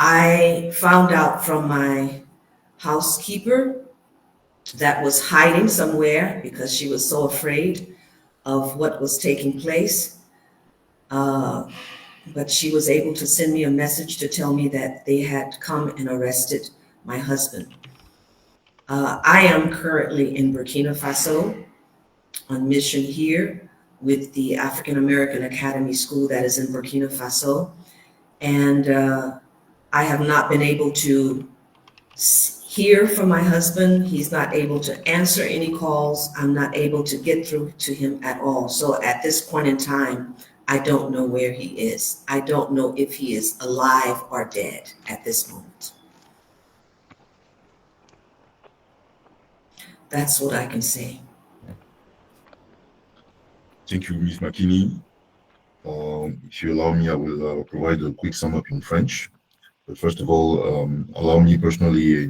I found out from my housekeeper that was hiding somewhere because she was so afraid of what was taking place. But she was able to send me a message to tell me that they had come and arrested my husband. I am currently in Burkina Faso on mission here with the African American Academy School that is in Burkina Faso. And I have not been able to hear from my husband. He's not able to answer any calls. I'm not able to get through to him at all. So at this point in time, I don't know where he is. I don't know if he is alive or dead at this moment. That's what I can say. Thank you, Ms. McKinney. If you allow me, I will provide a quick sum up in French. But first of all, allow me personally,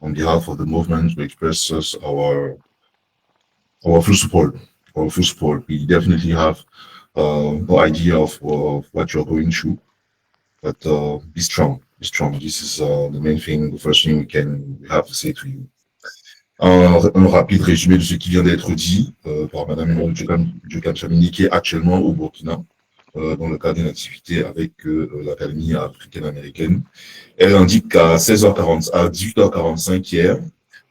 on behalf of the movement, to express us our full support. Our full support. We definitely have no idea of what you're going through, but be strong. Be strong. This is the main thing, the first thing we have to say to you. Un rapide résumé de ce qui vient d'être dit par Madame Djokam Chamini, qui est actuellement au Burkina, dans le cadre d'une activité avec l'Académie africaine-américaine. Elle indique qu'à 18h45 hier,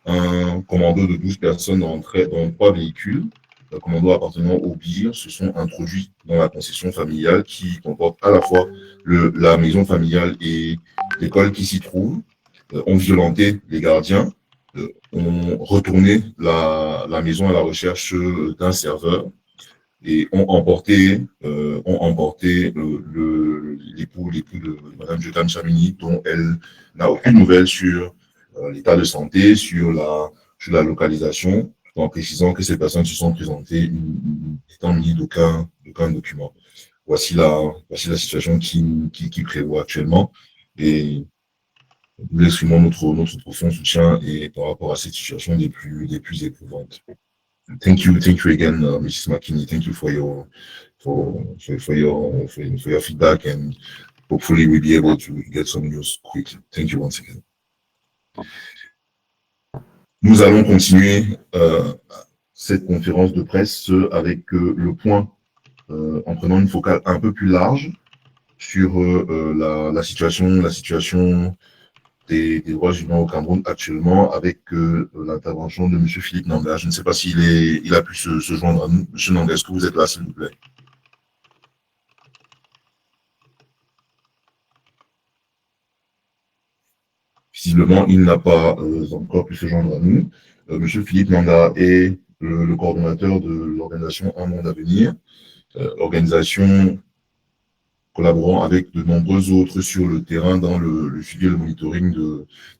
un commando de 12 personnes entré dans 3 véhicules, un commando appartenant au BIR, se sont introduits dans la concession familiale qui comporte à la fois la maison familiale et l'école qui s'y trouve, ont violenté les gardiens, ont retourné la maison à la recherche d'un serveur et ont emporté l'époux de Madame Djokam Chamini, dont elle n'a aucune nouvelle sur l'état de santé, sur la localisation, en précisant que ces personnes se sont présentées n'étant munis d'aucun document. Voici la situation qui prévaut actuellement, et nous exprimons notre profond soutien et par rapport à cette situation des plus éprouvantes. Thank you again, Mrs. McKinney. Thank you for your feedback, and hopefully we'll be able to get some news quickly. Thank you once again. Nous allons continuer cette conférence de presse avec le point en prenant une focale un peu plus large sur la situation des droits humains au Cameroun actuellement, avec l'intervention de M. Philippe Nanga. Je ne sais pas s'il a pu se joindre à nous. M. Nanga, est-ce que vous êtes là, s'il vous plaît? Visiblement, il n'a pas encore pu se joindre à nous. M. Philippe Nanga est le coordonnateur de l'organisation Un Monde à Venir, organisation collaborant avec de nombreux autres sur le terrain dans le suivi et le monitoring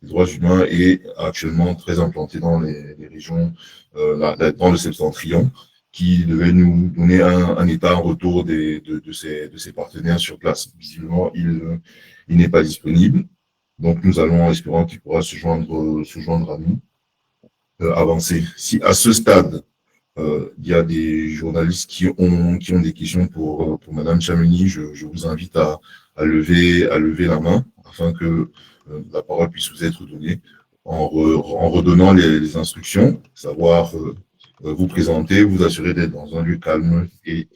des droits humains, et actuellement très implanté dans les régions, dans le septentrion, qui devait nous donner un état en retour de ses partenaires sur place. Visiblement, il n'est pas disponible. Donc, nous allons, espérant qu'il pourra se joindre à nous, avancer. Si à ce stade, il y a des journalistes qui ont des questions pour Madame Chamini, je vous invite à lever la main afin que la parole puisse vous être donnée en redonnant les instructions, savoir vous présenter, vous assurer d'être dans un lieu calme et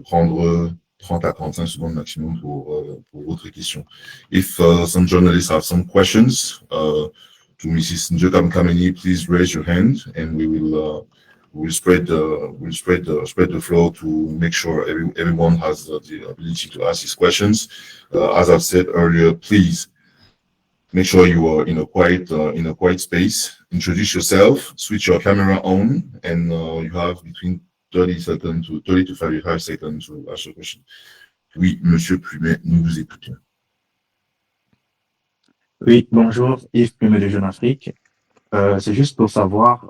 prendre 30 à 45 secondes maximum pour votre question. If some journalists have some questions to Mrs. Djokam Chamini, please raise your hand and we'll spread the floor to make sure everyone has the ability to ask his questions. As I've said earlier, please make sure you are in a quiet space. Introduce yourself, switch your camera on, and you have between 30 to 35 seconds to ask a question. Oui, Monsieur Plumet, nous vous écoutons. Oui, bonjour, Yves Plumet de Jeune Afrique. C'est juste pour savoir,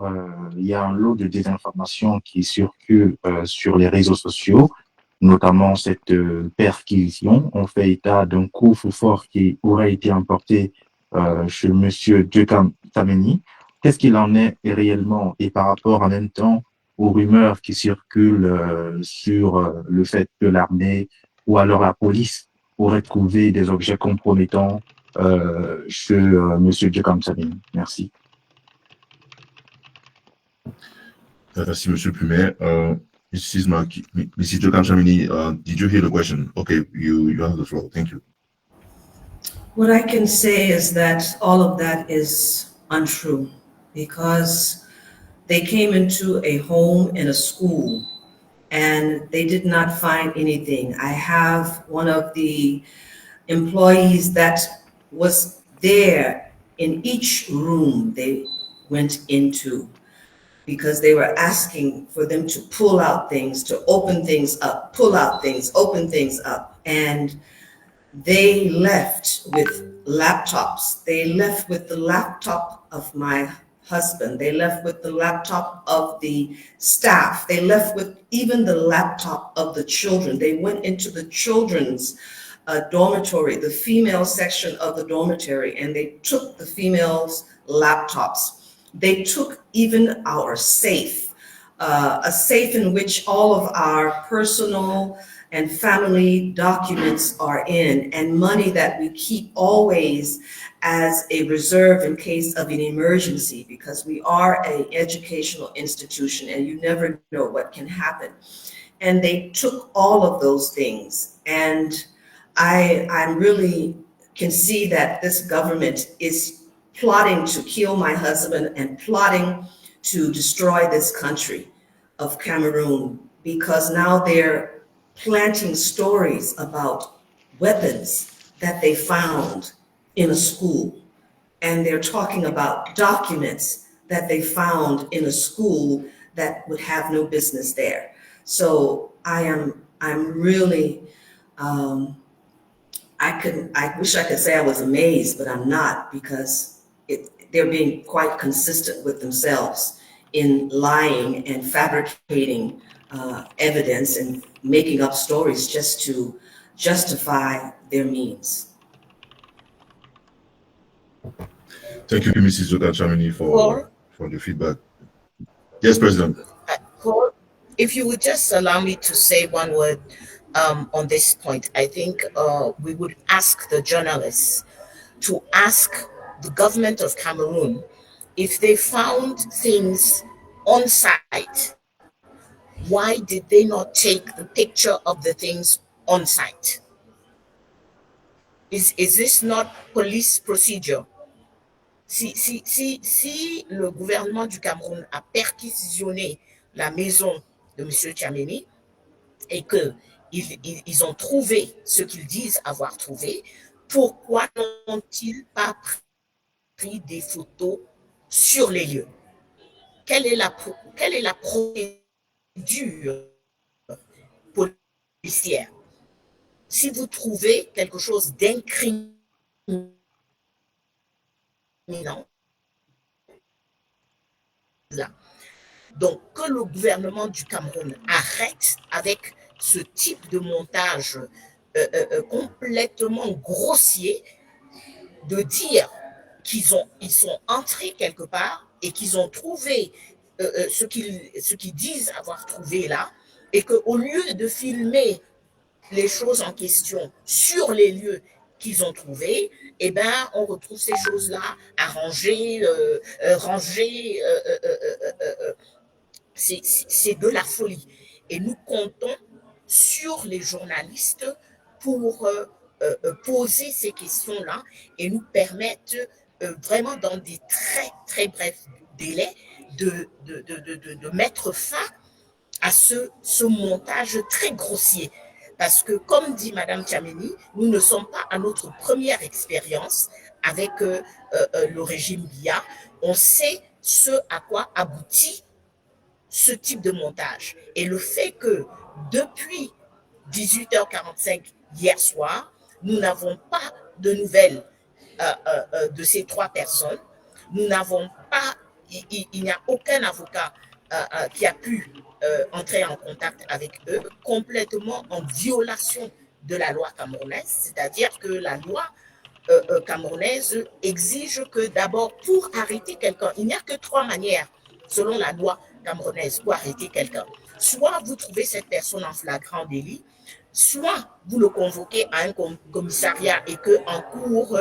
il y a un lot de désinformation qui circule sur les réseaux sociaux, notamment cette perquisition. On fait état d'un coffre-fort qui aurait été emporté chez M. Djokam Chamini. Qu'est-ce qu'il en est réellement, et par rapport en même temps aux rumeurs qui circulent sur le fait que l'armée ou alors la police pourrait trouver des objets compromettants chez M. Djekan Djamini? Merci. Merci, Monsieur Plumet. Mrs. Djekan Djamini, did you hear the question? Okay, you have the floor. Thank you. What I can say is that all of that is untrue because they came into a home and a school and they did not find anything. I have one of the employees that was there in each room they went into because they were asking for them to pull out things, to open things up, pull out things, open things up. And they left with laptops. They left with the laptop of my husband. They left with the laptop of the staff. They left with even the laptop of the children. They went into the children's dormitory, the female section of the dormitory, and they took the females' laptops. They took even our safe, a safe in which all of our personal and family documents are in, and money that we keep always as a reserve in case of an emergency, because we are an educational institution and you never know what can happen. And they took all of those things. And I really can see that this government is plotting to kill my husband and plotting to destroy this country of Cameroon, because now they're planting stories about weapons that they found in a school. And they're talking about documents that they found in a school that would have no business there. So I'm really, I wish I could say I was amazed, but I'm not, because they're being quite consistent with themselves in lying and fabricating evidence and making up stories just to justify their means. Thank you, Mrs. Djekan Djamini, for the feedback. Yes, President. Paul, if you would just allow me to say one word on this point, I think we would ask the journalists to ask the government of Cameroon if they found things on site. Why did they not take the picture of the things on site? Is this not police procedure? Si le gouvernement du Cameroun a perquisitionné la maison de M. Djamini et qu'ils ont trouvé ce qu'ils disent avoir trouvé, pourquoi n'ont-ils pas pris des photos sur les lieux? Quelle est la procédure policière? Si vous trouvez quelque chose d'incriminant, donc que le gouvernement du Cameroun arrête avec ce type de montage complètement grossier, de dire qu'ils sont entrés quelque part et qu'ils ont trouvé ce qu'ils disent avoir trouvé là, et qu'au lieu de filmer les choses en question sur les lieux qu'ils ont trouvés, eh ben, on retrouve ces choses-là arrangées, rangées. C'est de la folie. Et nous comptons sur les journalistes pour poser ces questions-là et nous permettre vraiment dans des très, très brefs délais de mettre fin à ce montage très grossier. Parce que, comme dit Madame Djamini, nous ne sommes pas à notre première expérience avec le régime Biya. On sait ce à quoi aboutit ce type de montage. Et le fait que depuis 18h45 hier soir, nous n'avons pas de nouvelles de ces 3 personnes. Nous n'avons pas, il n'y a aucun avocat qui a pu entrer en contact avec eux, complètement en violation de la loi camerounaise, c'est-à-dire que la loi camerounaise exige que d'abord, pour arrêter quelqu'un, il n'y a que 3 manières, selon la loi camerounaise, pour arrêter quelqu'un. Soit vous trouvez cette personne en flagrant délit, soit vous le convoquez à un commissariat et que en cours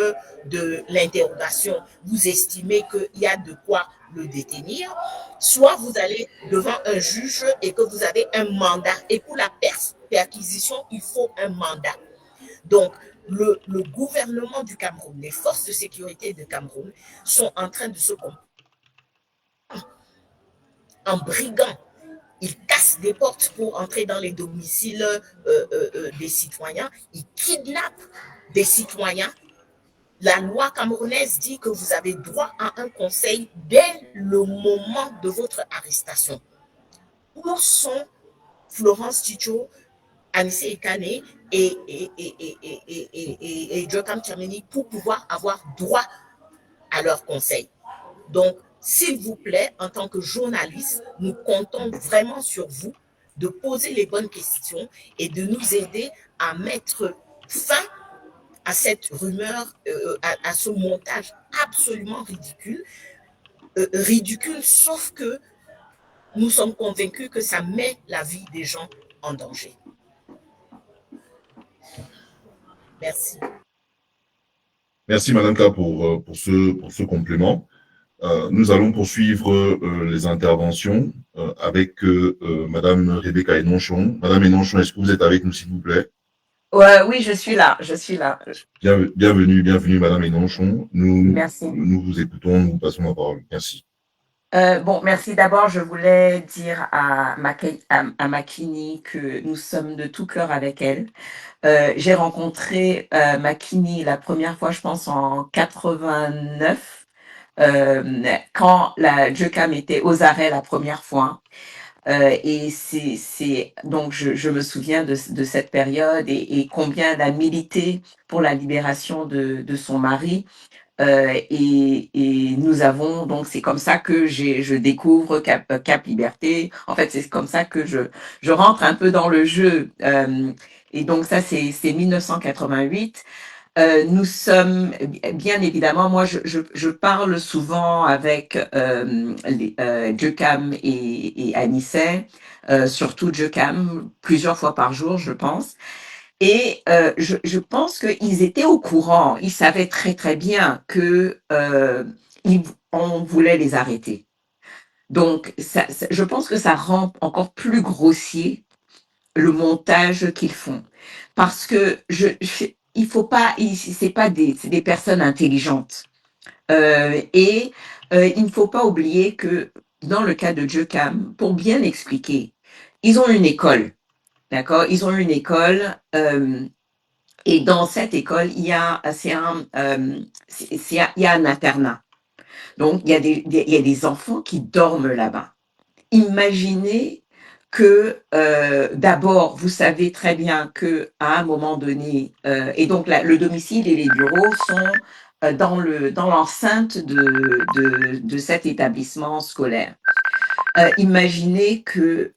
de l'interrogation, vous estimez qu'il y a de quoi le détenir, soit vous allez devant un juge et que vous avez un mandat. Et pour la perquisition, il faut un mandat. Donc, le gouvernement du Cameroun, les forces de sécurité du Cameroun sont en train de se comporter en brigands. Ils cassent des portes pour entrer dans les domiciles des citoyens. Ils kidnappent des citoyens. La loi camerounaise dit que vous avez droit à un conseil dès le moment de votre arrestation. Où sont Florence Ticho, Anissé Ekane et Jotam Tchameni pour pouvoir avoir droit à leur conseil? Donc, s'il vous plaît, en tant que journaliste, nous comptons vraiment sur vous de poser les bonnes questions et de nous aider à mettre fin à cette rumeur, à ce montage absolument ridicule, sauf que nous sommes convaincus que ça met la vie des gens en danger. Merci. Merci, Madame K, pour ce complément. Nous allons poursuivre les interventions avec Madame Rebecca Enonchon. Madame Enonchon, est-ce que vous êtes avec nous, s'il vous plaît? Ouais, oui, je suis là, je suis là. Bienvenue, Madame Enonchon. Merci. Nous vous écoutons, nous vous passons la parole. Merci. Bon, merci. D'abord, je voulais dire à Makini que nous sommes de tout cœur avec elle. J'ai rencontré Makini la première fois, je pense, en 89, quand la JECAM était aux arrêts la première fois. Et donc je me souviens de cette période et combien elle a milité pour la libération de son mari. Et nous avons donc c'est comme ça que je découvre Cap Liberté. En fait, c'est comme ça que je rentre un peu dans le jeu. Et donc ça c'est 1988. Nous sommes bien évidemment, moi je parle souvent avec Jocam et Anissé, surtout Jocam, plusieurs fois par jour, je pense. Et je pense qu'ils étaient au courant, ils savaient très très bien que on voulait les arrêter. Donc je pense que ça rend encore plus grossier le montage qu'ils font, parce que il faut pas, c'est pas c'est des personnes intelligentes, et il ne faut pas oublier que dans le cas de Jocam, pour bien expliquer, ils ont une école, d'accord, ils ont une école. Et dans cette école, il y a un internat. Donc, il y a des enfants qui dorment là-bas. Imaginez que d'abord, vous savez très bien que à un moment donné, et donc le domicile et les bureaux sont dans l'enceinte de cet établissement scolaire. Imaginez que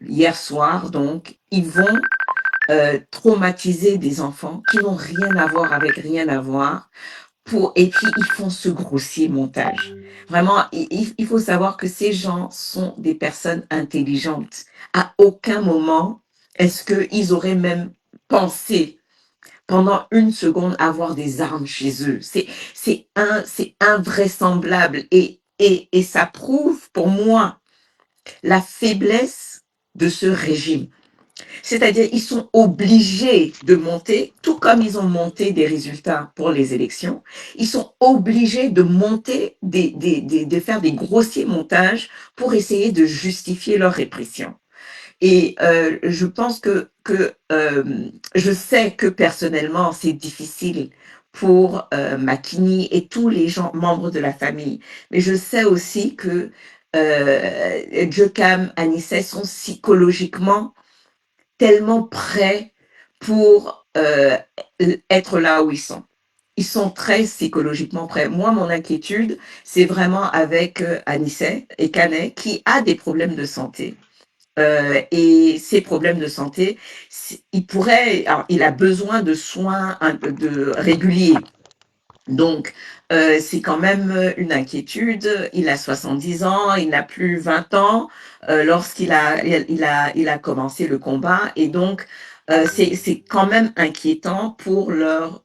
hier soir, donc, ils vont traumatiser des enfants qui n'ont rien à voir avec rien à voir. Et puis, ils font ce grossier montage. Vraiment, il faut savoir que ces gens sont des personnes intelligentes. À aucun moment est-ce qu'ils auraient même pensé pendant une seconde avoir des armes chez eux. C'est invraisemblable. Et ça prouve pour moi la faiblesse de ce régime. C'est-à-dire, ils sont obligés de monter, tout comme ils ont monté des résultats pour les élections, ils sont obligés de monter, de faire des grossiers montages pour essayer de justifier leur répression. Et je pense que je sais que personnellement, c'est difficile pour Makini et tous les gens, membres de la famille. Mais je sais aussi que Jocam, Anissé sont psychologiquement tellement prêts pour être là où ils sont. Ils sont très psychologiquement prêts. Moi, mon inquiétude, c'est vraiment avec Anissé Ekane, qui a des problèmes de santé. Et ces problèmes de santé, il a besoin de soins réguliers. Donc, c'est quand même une inquiétude. Il a 70 ans, il n'a plus 20 ans lorsqu'il il a commencé le combat. Et donc, c'est quand même inquiétant pour leur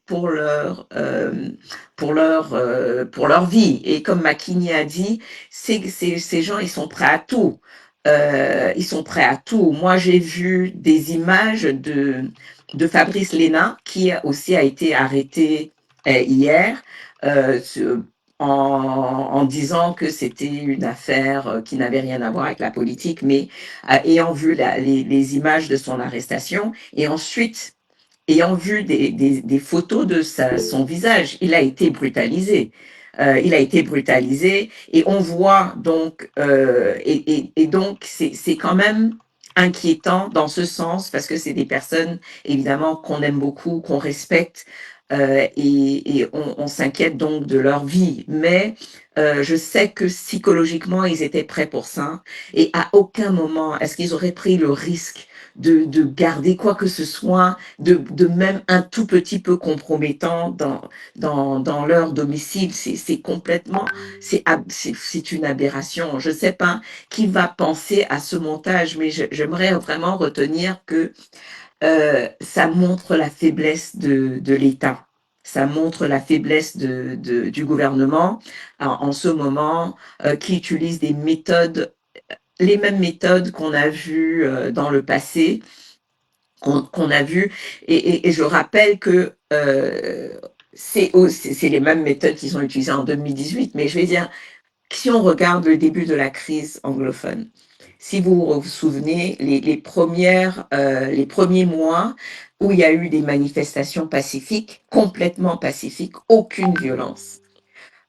vie. Et comme McKinney a dit, ces gens, ils sont prêts à tout. Ils sont prêts à tout. Moi, j'ai vu des images de Fabrice Léna, qui aussi a été arrêté hier, euh, en disant que c'était une affaire qui n'avait rien à voir avec la politique, mais ayant vu les images de son arrestation et ensuite ayant vu des photos de son visage, il a été brutalisé. Il a été brutalisé et on voit donc, et donc c'est quand même inquiétant dans ce sens parce que c'est des personnes évidemment qu'on aime beaucoup, qu'on respecte et on s'inquiète donc de leur vie. Mais je sais que psychologiquement ils étaient prêts pour ça et à aucun moment est-ce qu'ils auraient pris le risque de garder quoi que ce soit de même un tout petit peu compromettant dans leur domicile. C'est complètement, c'est une aberration. Je ne sais pas qui va penser à ce montage, mais j'aimerais vraiment retenir que ça montre la faiblesse de l'État. Ça montre la faiblesse du gouvernement en ce moment, qui utilise des méthodes, les mêmes méthodes qu'on a vues dans le passé, qu'on a vu et je rappelle que c'est les mêmes méthodes qu'ils ont utilisées en 2018, mais je vais dire, si on regarde le début de la crise anglophone, si vous vous souvenez, les premiers mois où il y a eu des manifestations pacifiques, complètement pacifiques, aucune violence.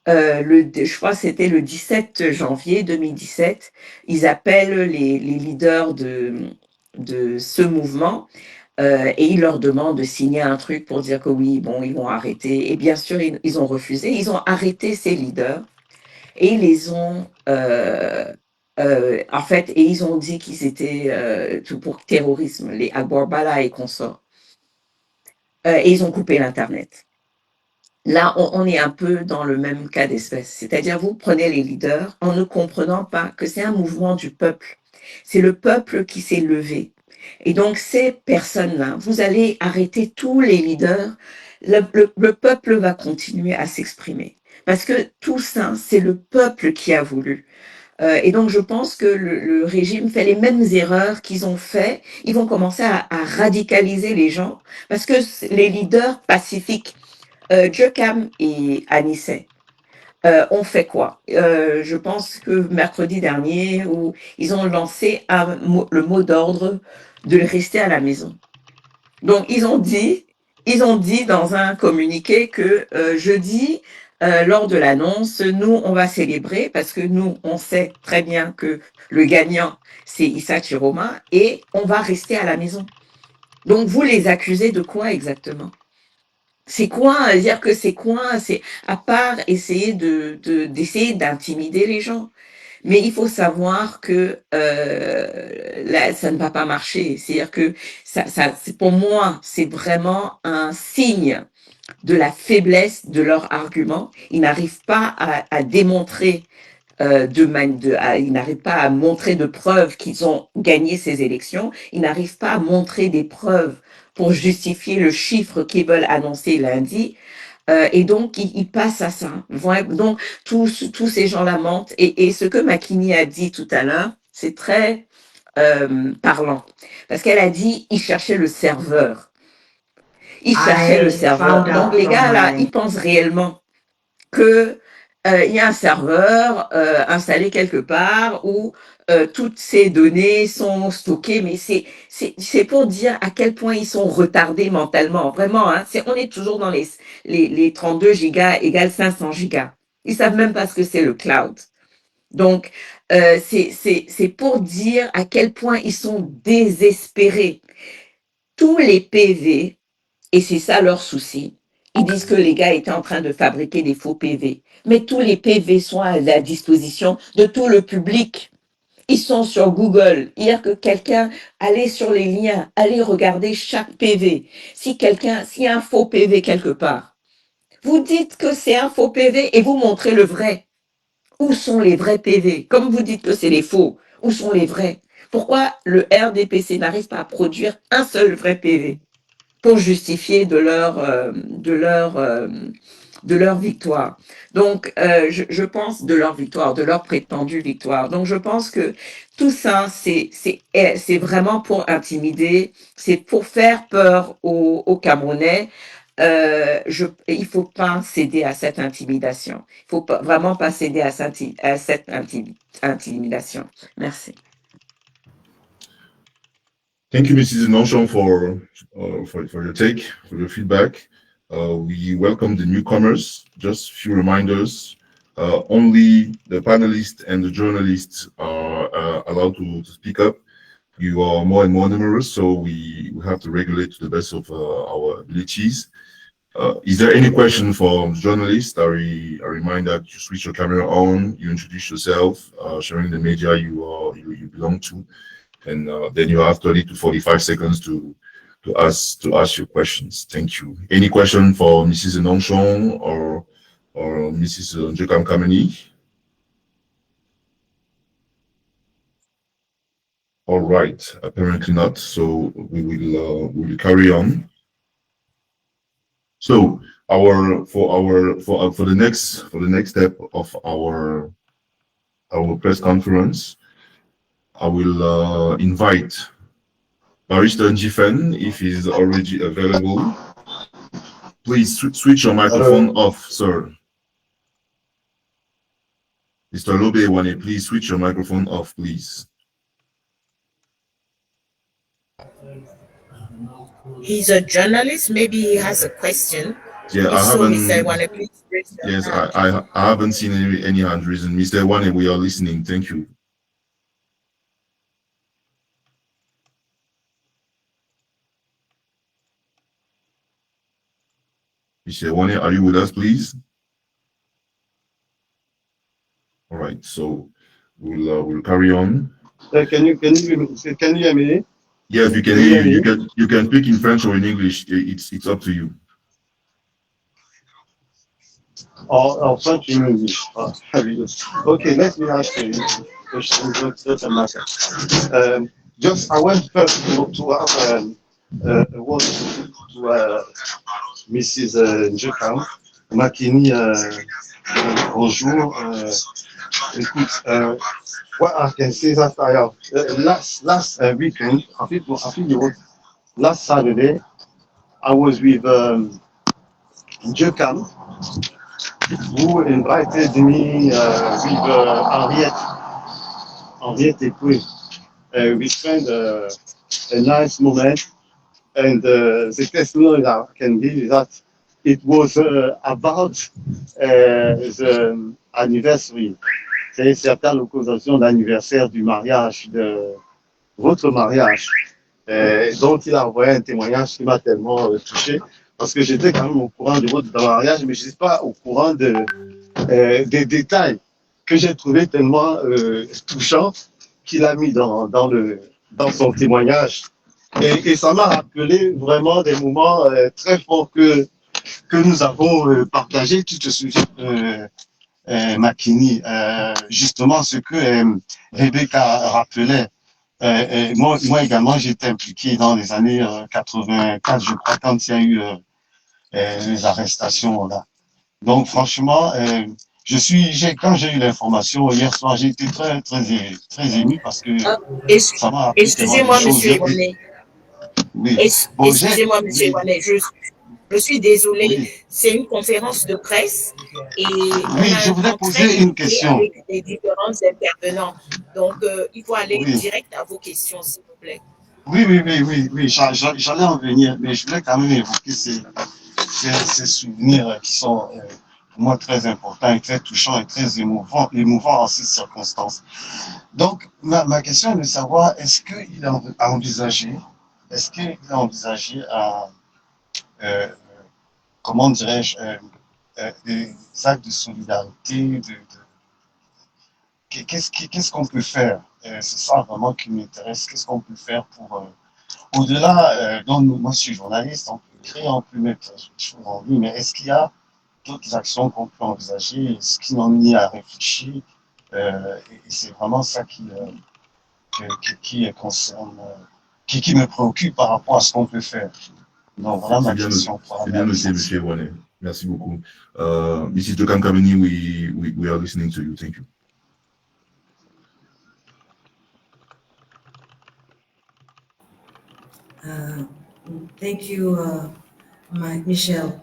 Je crois que c'était le 17 janvier 2017, ils appellent les leaders de ce mouvement et ils leur demandent de signer un truc pour dire que oui, bon, ils vont arrêter. Et bien sûr, ils ont refusé. Ils ont arrêté ces leaders et ils les ont, en fait, et ils ont dit qu'ils étaient tout pour terrorisme, les Agbor-Bala et consorts. Et ils ont coupé l'Internet. Là, on est un peu dans le même cas d'espèce. C'est-à-dire, vous prenez les leaders en ne comprenant pas que c'est un mouvement du peuple. C'est le peuple qui s'est levé. Et donc, ces personnes-là, vous allez arrêter tous les leaders. Le peuple va continuer à s'exprimer. Parce que tout ça, c'est le peuple qui a voulu. Et donc, je pense que le régime fait les mêmes erreurs qu'ils ont fait. Ils vont commencer à radicaliser les gens. Parce que les leaders pacifiques, Jokam et Anissé, ont fait quoi? Je pense que mercredi dernier, où ils ont lancé le mot d'ordre de rester à la maison. Donc, ils ont dit dans un communiqué que jeudi, lors de l'annonce, nous, on va célébrer parce que nous, on sait très bien que le gagnant, c'est Issa Chiroma et on va rester à la maison. Donc, vous les accusez de quoi exactement? C'est quoi, dire que c'est quoi, c'est à part essayer d'essayer d'intimider les gens. Mais il faut savoir que là, ça ne va pas marcher. C'est-à-dire que pour moi, c'est vraiment un signe de la faiblesse de leur argument. Ils n'arrivent pas à démontrer ils n'arrivent pas à montrer de preuves qu'ils ont gagné ces élections. Ils n'arrivent pas à montrer des preuves pour justifier le chiffre qu'ils veulent annoncer lundi. Et donc, ils passent à ça. Donc, tous ces gens-là mentent. Et ce que McKinney a dit tout à l'heure, c'est très parlant. Parce qu'elle a dit, il cherchait le serveur. Il cherchait le serveur. Donc, les gars, là, ils pensent réellement que il y a un serveur installé quelque part où toutes ces données sont stockées, mais c'est pour dire à quel point ils sont retardés mentalement. Vraiment, hein, on est toujours dans les 32 gigas égale 500 gigas. Ils savent même pas ce que c'est le cloud. Donc, c'est pour dire à quel point ils sont désespérés. Tous les PV, et c'est ça leur souci, ils disent que les gars étaient en train de fabriquer des faux PV. Mais tous les PV sont à la disposition de tout le public. Ils sont sur Google. Hier que quelqu'un allait sur les liens, allez regarder chaque PV. S'il y a un faux PV quelque part, Vous dites que c'est un faux PV et vous montrez le vrai. Où sont les vrais PV? Comme vous dites que c'est les faux, où sont les vrais? Pourquoi le RDPC n'arrive pas à produire un seul vrai PV pour justifier de leur victoire? Donc, je pense de leur victoire, de leur prétendue victoire. Donc, je pense que tout ça, c'est vraiment pour intimider, c'est pour faire peur aux Camerounais. Il ne faut pas céder à cette intimidation. Il ne faut pas, vraiment pas céder à cette intimidation. Merci. Thank you, Mrs. Nonchon, for your take, for your feedback. We welcome the newcomers. Just a few reminders. Only the panelists and the journalists are allowed to speak up. You are more and more numerous, so we have to regulate to the best of our abilities. Is there any question for journalists? I remind that you switch your camera on, you introduce yourself, sharing the media you belong to, and then you have 30 to 45 seconds to ask your questions. Thank you. Any question for Mrs. Nonchon or Mrs. Njekam Kameni? All right, apparently not. So we will carry on. So for the next step of our press conference, I will invite Barrister Njifen, if he's already available. Please switch your microphone off, sir. Mr. Lobewane, please switch your microphone off, please. He's a journalist. Maybe he has a question. Yeah, If so, Mr. Wane, please raise your yes, hand. I haven't seen any hand raising. Mr. Wane, we are listening. Thank you. Mr. Wane, are you with us, please? All right, so we'll carry on. Can you hear me? Yes, we can hear you. You can speak in French or in English. It's up to you. En French in English. Okay, let me ask you a question. Doesn't matter. Just I went first to have a word to Mrs. Njekam Makini. Bonjour. Écoute, what I can say is that I have last weekend, I think it was last Saturday, I was with Njekam, who invited me with Henriette Ekwe. We spent a nice moment, and the testimony that I can give is that it was about the anniversary. C'est à l'occasion d'anniversaire du mariage, de votre mariage, dont il a envoyé un témoignage qui m'a tellement touché, parce que j'étais quand même au courant de votre mariage, mais je ne suis pas au courant des détails que j'ai trouvé tellement touchants qu'il a mis dans son témoignage. Et ça m'a rappelé vraiment des moments très forts que nous avons partagés. Tu te souviens, Makini, justement ce que Rebecca rappelait. Moi également, j'étais impliqué dans les années 84, je crois, quand il y a eu les arrestations là. Donc franchement, quand j'ai eu l'information hier soir, j'ai été très ému parce que ça m'a rappelé Excusez-moi, Monsieur Wane. Oui. Excusez-moi, Monsieur Wane. Je suis désolée. Oui. C'est une conférence de presse et je voudrais poser une question avec les différents intervenants. Donc, il faut aller direct à vos questions, s'il vous plaît. Oui. J'allais en venir, mais je voulais quand même évoquer ces souvenirs qui sont pour moi très importants et très touchants et très émouvants en ces circonstances. Donc, ma question est de savoir, est-ce qu'il a envisagé comment dirais-je, des actes de solidarité, qu'est-ce qu'on peut faire? C'est ça vraiment qui m'intéresse. Qu'est-ce qu'on peut faire pour, au-delà, moi je suis journaliste, on peut écrire, on peut mettre des choses en ligne, mais est-ce qu'il y a d'autres actions qu'on peut envisager, ce qui m'en est à réfléchir. Et c'est vraiment ça qui concerne, qui me préoccupe par rapport à ce qu'on peut faire. Donc voilà ma question. C'est bien noté, monsieur René. Merci beaucoup. Mrs. Jokan Kameni, we are listening to you. Thank you. Thank you, Michelle.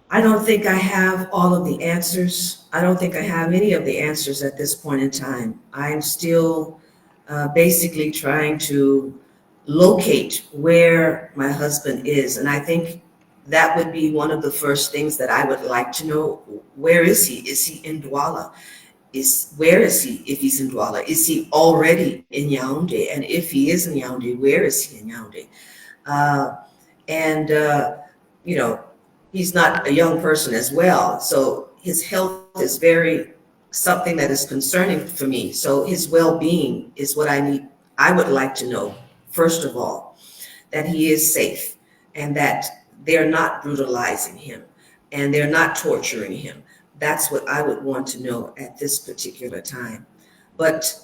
I don't think I have all of the answers. I don't think I have any of the answers at this point in time. I'm still basically trying to locate where my husband is. And I think that would be one of the first things that I would like to know. Where is he? Is he in Douala? Where is he if he's in Douala? Is he already in Yaoundé? And if he is in Yaoundé, where is he in Yaoundé? You know, he's not a young person as well. So his health is very something that is concerning for me. So his well-being is what I need. I would like to know, first of all, that he is safe and that they're not brutalizing him and they're not torturing him. That's what I would want to know at this particular time. But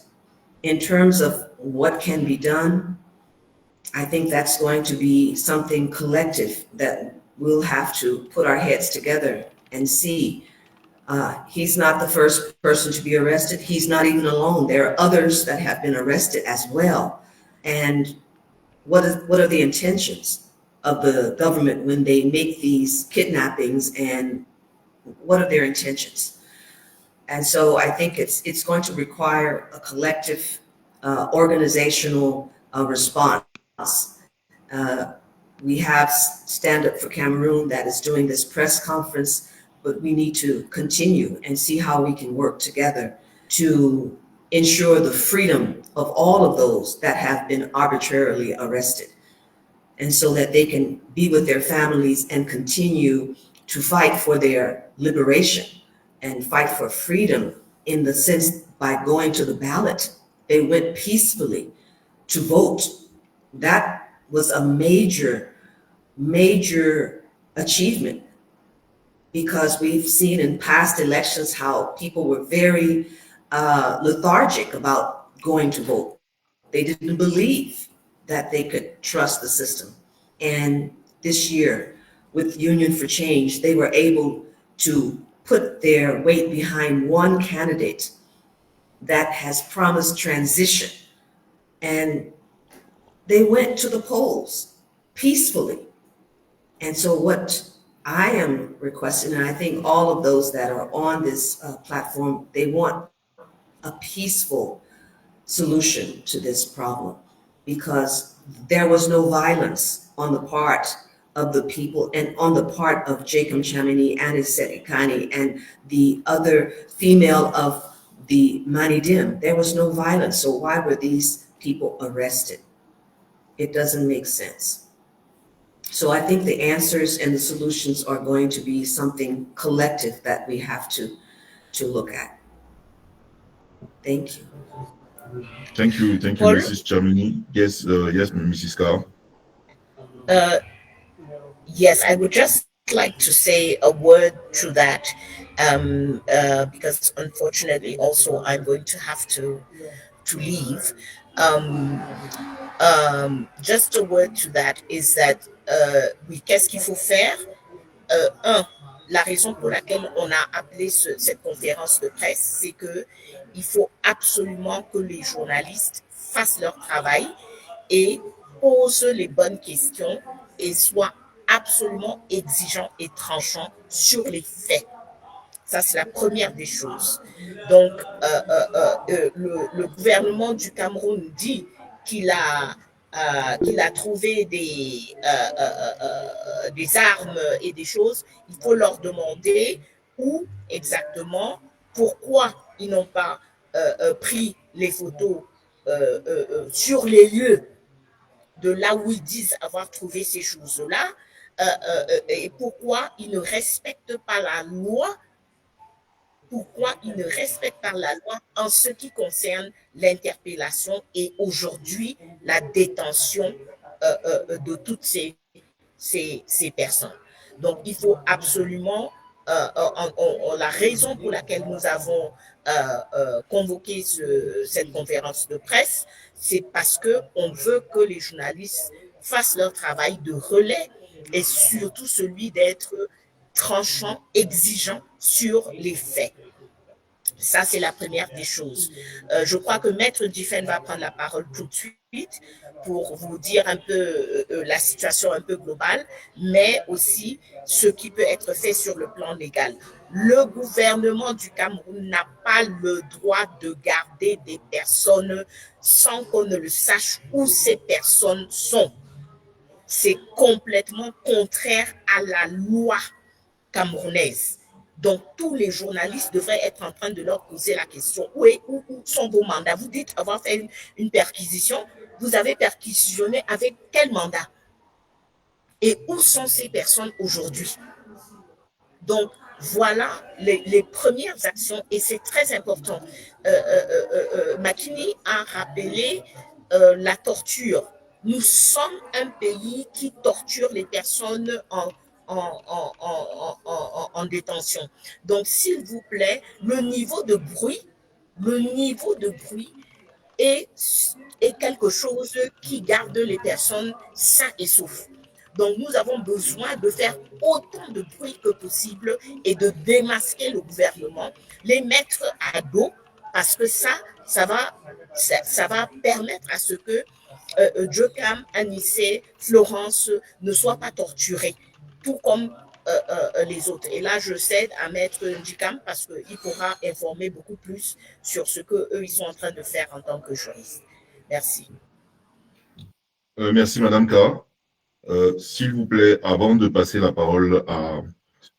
in terms of what can be done, I think that's going to be something collective that we'll have to put our heads together and see. He's not the first person to be arrested. He's not even alone. There are others that have been arrested as well. And what are the intentions of the government when they make these kidnappings, and what are their intentions? And so I think it's going to require a collective organizational response. We have Stand Up for Cameroon that is doing this press conference, but we need to continue and see how we can work together to ensure the freedom of all of those that have been arbitrarily arrested, and so that they can be with their families and continue to fight for their liberation and fight for freedom, in the sense by going to the ballot. They went peacefully to vote. That was a major, major achievement, because we've seen in past elections how people were very lethargic about going to vote. They didn't believe that they could trust the system. And this year, with Union for Change, they were able to put their weight behind one candidate that has promised transition. And they went to the polls peacefully. And so what I am requesting, and I think all of those that are on this platform, they want a peaceful solution to this problem, because there was no violence on the part of the people and on the part of Jacob Chamini, Anisette Ikani, and the other female of the Manidim. There was no violence. So why were these people arrested? It doesn't make sense. So I think the answers and the solutions are going to be something collective that we have to look at. Thank you. Thank you, Paul? Mrs. Chamini. Yes, Mrs. Carr. Yes, I would just like to say a word to that, because unfortunately also I'm going to have to leave. Just a word to that is that oui, qu'est-ce qu'il faut faire? La raison pour laquelle on a appelé cette conférence de presse, c'est que il faut absolument que les journalistes fassent leur travail et posent les bonnes questions et soient absolument exigeants et tranchants sur les faits. Ça, c'est la première des choses. Donc, le gouvernement du Cameroun dit qu'il a trouvé des armes et des choses. Il faut leur demander où exactement, pourquoi ils n'ont pas pris les photos sur les lieux de là où ils disent avoir trouvé ces choses-là, et pourquoi ils ne respectent pas la loi. Pourquoi ils ne respectent pas la loi en ce qui concerne l'interpellation et aujourd'hui la détention de toutes ces personnes. Donc, il faut absolument la raison pour laquelle nous avons convoqué cette conférence de presse, c'est parce qu'on veut que les journalistes fassent leur travail de relais et surtout celui d'être tranchant, exigeant sur les faits. Ça, c'est la première des choses. Je crois que Maître Diffen va prendre la parole tout de suite pour vous dire un peu la situation un peu globale, mais aussi ce qui peut être fait sur le plan légal. Le gouvernement du Cameroun n'a pas le droit de garder des personnes sans qu'on ne le sache où ces personnes sont. C'est complètement contraire à la loi camerounaise. Donc, tous les journalistes devraient être en train de leur poser la question, où sont vos mandats? Vous dites avoir fait une perquisition, vous avez perquisitionné avec quel mandat? Et où sont ces personnes aujourd'hui? Donc, voilà les premières actions et c'est très important. Makini a rappelé la torture. Nous sommes un pays qui torture les personnes en détention. Donc, s'il vous plaît, le niveau de bruit est quelque chose qui garde les personnes sains et saufs. Donc, nous avons besoin de faire autant de bruit que possible et de démasquer le gouvernement, les mettre à dos, parce que ça va permettre à ce que Jokam, Anissé, Florence ne soient pas torturés, tout comme les autres. Et là, je cède à Maître Njikam parce qu'il pourra informer beaucoup plus sur ce qu'eux, ils sont en train de faire en tant que juristes. Merci. Merci, Madame K. S'il vous plaît, avant de passer la parole à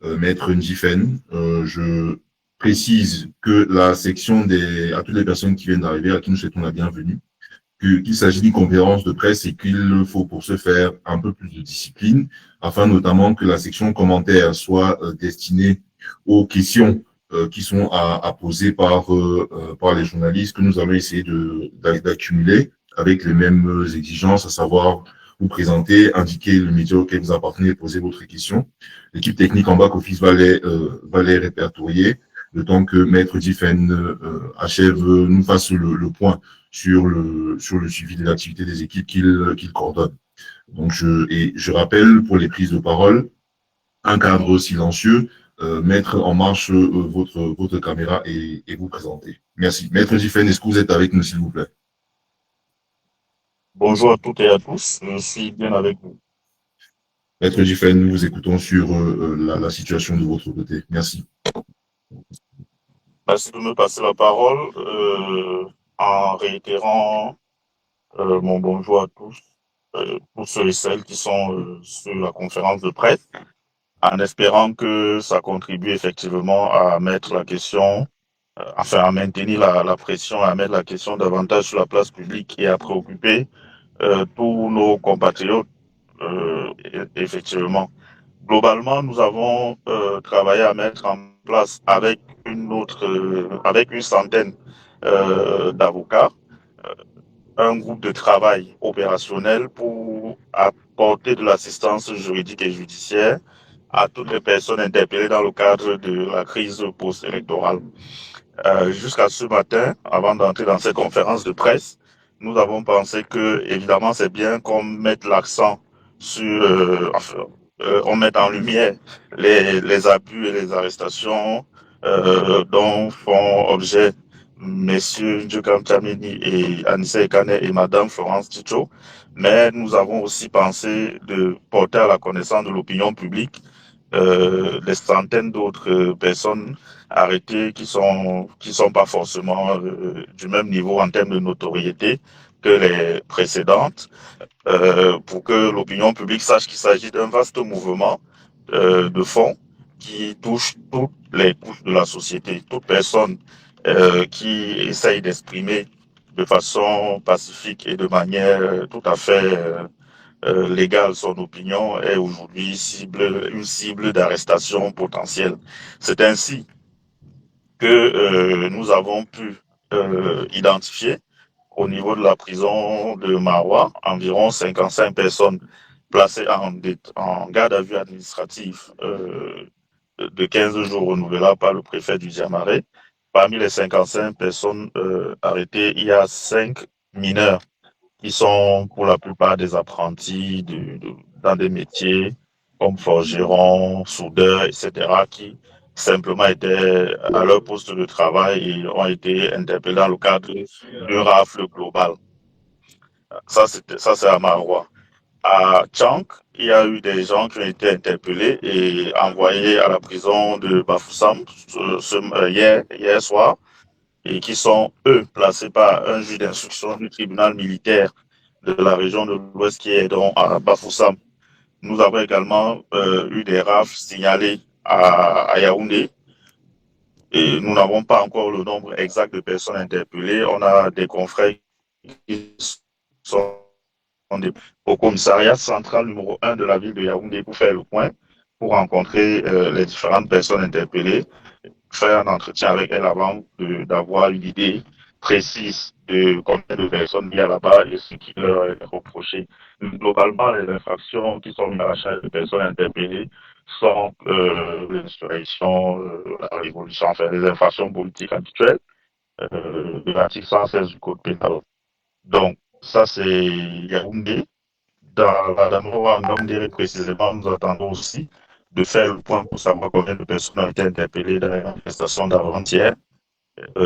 Maître Ndifen, je précise que la section à toutes les personnes qui viennent d'arriver, à qui nous souhaitons la bienvenue, qu'il s'agit d'une conférence de presse et qu'il faut pour ce faire un peu plus de discipline, afin notamment que la section commentaires soit destinée aux questions qui sont à poser par les journalistes que nous allons essayer d'accumuler avec les mêmes exigences, à savoir vous présenter, indiquer le média auquel vous appartenez, poser votre question. L'équipe technique en back-office va les répertorier, le temps que Maître Diffen nous fasse le point sur le suivi de l'activité des équipes qu'il coordonne. Donc, je rappelle pour les prises de parole, un cadre silencieux, mettre en marche votre caméra et vous présenter. Merci. Maître Diffen, est-ce que vous êtes avec nous, s'il vous plaît? Bonjour à toutes et à tous, je suis bien avec vous. Maître Diffen, nous vous écoutons sur la situation de votre côté. Merci. Merci de me passer la parole en réitérant mon bonjour à tous, pour ceux et celles qui sont sur la conférence de presse, en espérant que ça contribue effectivement à mettre la question, à maintenir la pression, à mettre la question davantage sur la place publique et à préoccuper tous nos compatriotes, effectivement. Globalement, nous avons travaillé à mettre en place avec une centaine d'avocats, un groupe de travail opérationnel pour apporter de l'assistance juridique et judiciaire à toutes les personnes interpellées dans le cadre de la crise post-électorale. Jusqu'à ce matin, avant d'entrer dans cette conférence de presse, nous avons pensé que, évidemment, c'est bien qu'on mette l'accent sur, on mette en lumière les abus et les arrestations dont font objet messieurs Djokam Chamini et Anissa Ekane et madame Florence Ticho, mais nous avons aussi pensé de porter à la connaissance de l'opinion publique des centaines d'autres personnes arrêtées qui sont pas forcément du même niveau en termes de notoriété que les précédentes, pour que l'opinion publique sache qu'il s'agit d'un vaste mouvement de fond qui touche toutes les couches de la société, toute personne qui essaye d'exprimer de façon pacifique et de manière tout à fait légale son opinion est aujourd'hui une cible d'arrestation potentielle. C'est ainsi que nous avons pu identifier au niveau de la prison de Marois environ 55 personnes placées en garde à vue administrative de 15 jours renouvelable par le préfet du Diamaré. Parmi les 55 personnes arrêtées, il y a 5 mineurs qui sont pour la plupart des apprentis dans des métiers comme forgeron, soudeur, etc., qui simplement étaient à leur poste de travail et ont été interpellés dans le cadre d'un rafle global. Ça, c'est à Maroua. À Tchank, il y a eu des gens qui ont été interpellés et envoyés à la prison de Bafoussam hier soir et qui sont, eux, placés par un juge d'instruction du tribunal militaire de la région de l'Ouest qui est donc à Bafoussam. Nous avons également eu des rafles signalés à Yaoundé et nous n'avons pas encore le nombre exact de personnes interpellées. On a des confrères qui sont au commissariat central numéro 1 de la ville de Yaoundé pour faire le point, pour rencontrer les différentes personnes interpellées, faire un entretien avec elles avant d'avoir une idée précise de combien de personnes il y a là-bas et ce qui leur est reproché. Globalement, les infractions qui sont mises à la charge des personnes interpellées sont l'insurrection, la révolution, enfin les infractions politiques habituelles de l'article 116 du Code pénal. Donc, ça c'est Yaoundé. Dans la Damoa, en Gambéré précisément, nous attendons aussi de faire le point pour savoir combien de personnes ont été interpellées dans les manifestations d'avant-hier.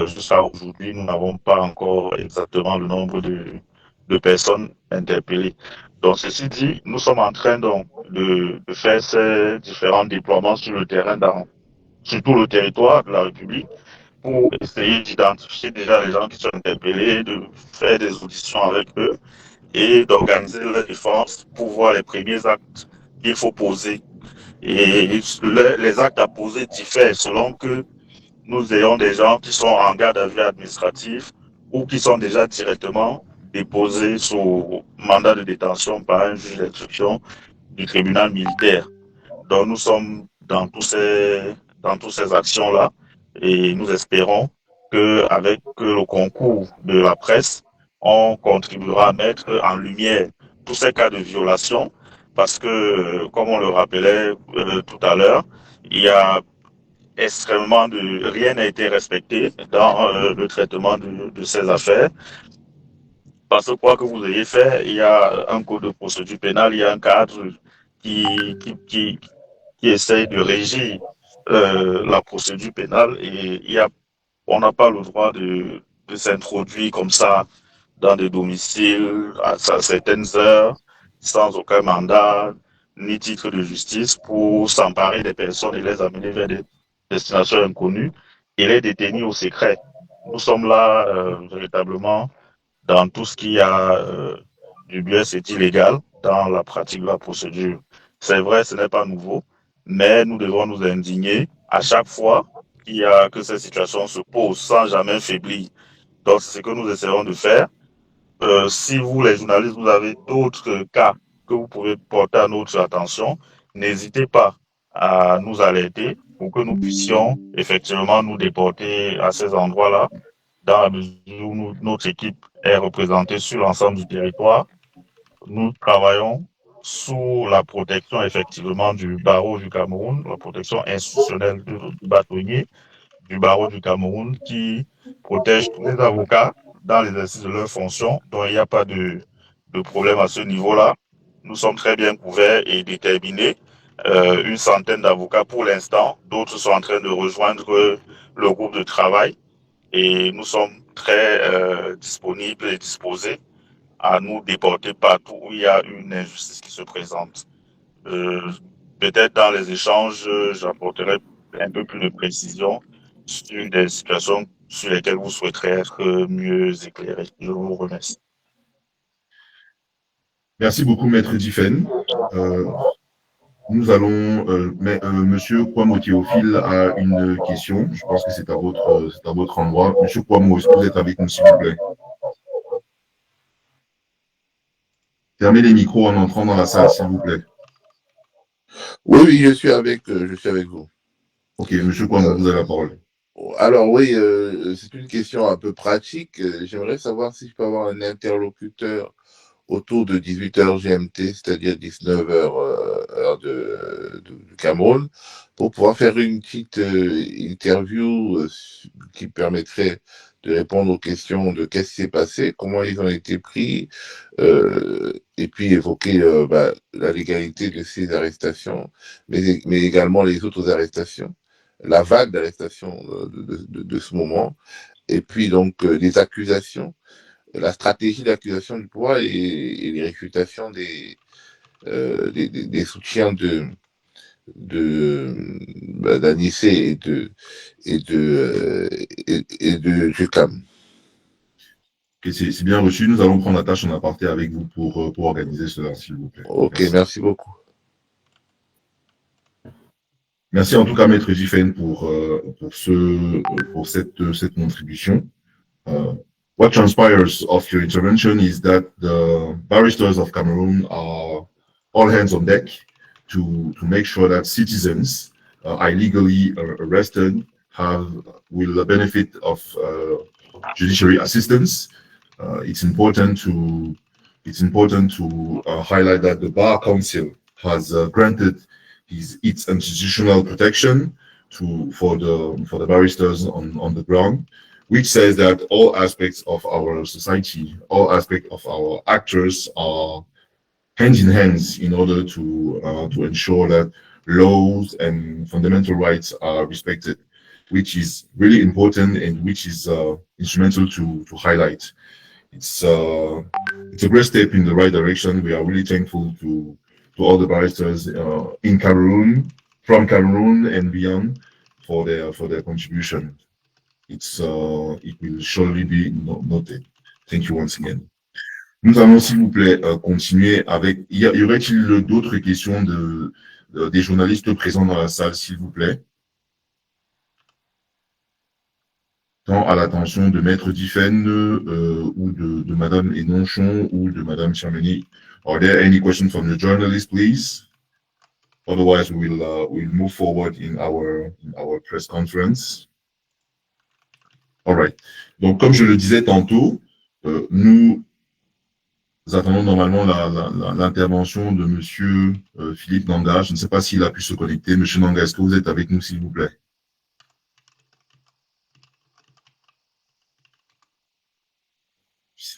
Jusqu'à aujourd'hui, nous n'avons pas encore exactement le nombre de personnes interpellées. Donc, ceci dit, nous sommes en train donc de faire ces différents déploiements sur le terrain, sur tout le territoire de la République, pour essayer d'identifier déjà les gens qui sont interpellés, de faire des auditions avec eux et d'organiser leur défense pour voir les premiers actes qu'il faut poser. Et les actes à poser diffèrent selon que nous ayons des gens qui sont en garde à vue administratif ou qui sont déjà directement déposés sous mandat de détention par un juge d'instruction du tribunal militaire. Donc nous sommes dans toutes ces actions-là et nous espérons qu'avec le concours de la presse, on contribuera à mettre en lumière tous ces cas de violation parce que, comme on le rappelait tout à l'heure, il y a rien n'a été respecté dans le traitement de ces affaires. Parce que quoi que vous ayez fait, il y a un code de procédure pénale, il y a un cadre qui essaye de régir la procédure pénale et on n'a pas le droit de s'introduire comme ça dans des domiciles à certaines heures, sans aucun mandat ni titre de justice pour s'emparer des personnes et les amener vers des destinations inconnues et les détenir au secret. Nous sommes là véritablement dans tout ce qui a dubieux et illégal dans la pratique de la procédure. C'est vrai, ce n'est pas nouveau, mais nous devons nous indigner à chaque fois que ces situations se posent sans jamais faiblir. Donc, c'est ce que nous essayons de faire. Si vous, les journalistes, vous avez d'autres cas que vous pouvez porter à notre attention, n'hésitez pas à nous alerter pour que nous puissions effectivement nous déporter à ces endroits-là dans la mesure où notre équipe est représentée sur l'ensemble du territoire. Nous travaillons sous la protection effectivement du barreau du Cameroun, la protection institutionnelle du bâtonnier du barreau du Cameroun qui protège tous les avocats dans l'exercice de leurs fonctions. Donc il n'y a pas de problème à ce niveau-là. Nous sommes très bien couverts et déterminés. Une centaine d'avocats pour l'instant. D'autres sont en train de rejoindre le groupe de travail. Et nous sommes très disponibles et disposés à nous déporter partout où il y a une injustice qui se présente. Peut-être dans les échanges, j'apporterai un peu plus de précision sur des situations sur lesquelles vous souhaiterez être mieux éclairé. Je vous remercie. Merci beaucoup, Maître Diffen. Nous allons, Monsieur Kwamo Théophile a une question. Je pense que c'est à votre endroit. Monsieur Kwamo, est-ce que vous êtes avec nous, s'il vous plaît? Fermez les micros en entrant dans la salle, s'il vous plaît. Oui, je suis avec vous. Ok, Monsieur Kwamo, vous avez la parole. Alors oui, c'est une question un peu pratique. J'aimerais savoir si je peux avoir un interlocuteur autour de 18h GMT, c'est-à-dire 19h heure du Cameroun, pour pouvoir faire une petite interview qui permettrait de répondre aux questions de qu'est-ce qui s'est passé, comment ils ont été pris, et puis évoquer la légalité de ces arrestations, mais également les autres arrestations, la vague d'arrestations de ce moment, et puis donc les accusations, la stratégie d'accusation du pouvoir et les réfutations des soutiens d'Anissé et de Jukam. Ok, c'est bien reçu. Nous allons prendre la tâche en aparté avec vous pour organiser cela, s'il vous plaît. Ok, merci beaucoup. Merci en tout cas, Maître Jifen, pour cette contribution. What transpires of your intervention is that the barristers of Cameroon are all hands on deck to make sure that citizens illegally arrested will benefit of judiciary assistance. It's important to highlight that the Bar Council has granted its institutional protection for the barristers on the ground, which says that all aspects of our society, all aspects of our actors are hand in hands in order to ensure that laws and fundamental rights are respected, which is really important and which is instrumental to highlight. It's a great step in the right direction. We are really thankful to all the barristers in Cameroon, from Cameroon and beyond, for their contribution. It will surely be noted. Thank you once again. Nous allons, s'il vous plaît, continuer avec. Y aurait-il d'autres questions des journalistes présents dans la salle, s'il vous plaît? Tant à l'attention de Maître Diffen ou de Madame Enonchon ou de Madame Chameni. Are there any questions from the journalists, please? Otherwise, we'll move forward in our press conference. All right. Donc, comme je le disais tantôt, nous attendons normalement l'intervention de Monsieur Philippe Nanga. Je ne sais pas s'il a pu se connecter. Monsieur Nanga, est-ce que vous êtes avec nous, s'il vous plaît?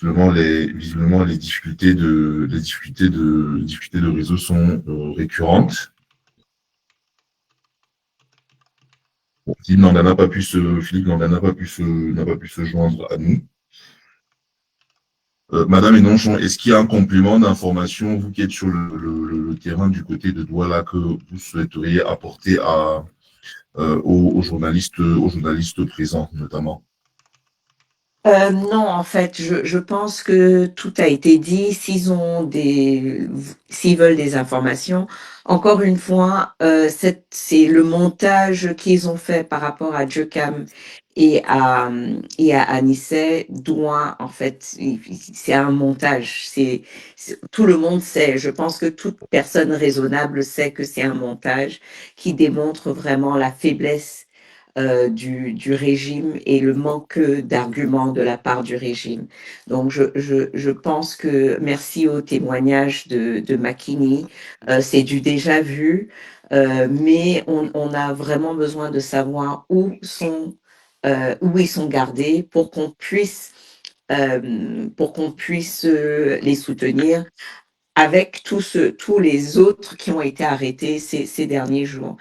Visiblement, les difficultés de réseau sont récurrentes. Bon, Philippe Nanga n'a pas pu se joindre à nous. Madame Enonchon, est-ce qu'il y a un complément d'information, vous qui êtes sur le terrain du côté de Douala, que vous souhaiteriez apporter aux journalistes présents, notamment? Non, en fait, je pense que tout a été dit. S'ils veulent des informations, encore une fois, c'est le montage qu'ils ont fait par rapport à Jokam et à Anissé doit, en fait, c'est un montage. Tout le monde sait. Je pense que toute personne raisonnable sait que c'est un montage qui démontre vraiment la faiblesse du régime et le manque d'arguments de la part du régime. Donc, je pense que merci au témoignage de Makini, c'est du déjà vu, mais on a vraiment besoin de savoir où ils sont gardés pour qu'on puisse les soutenir avec tous les autres qui ont été arrêtés ces derniers jours.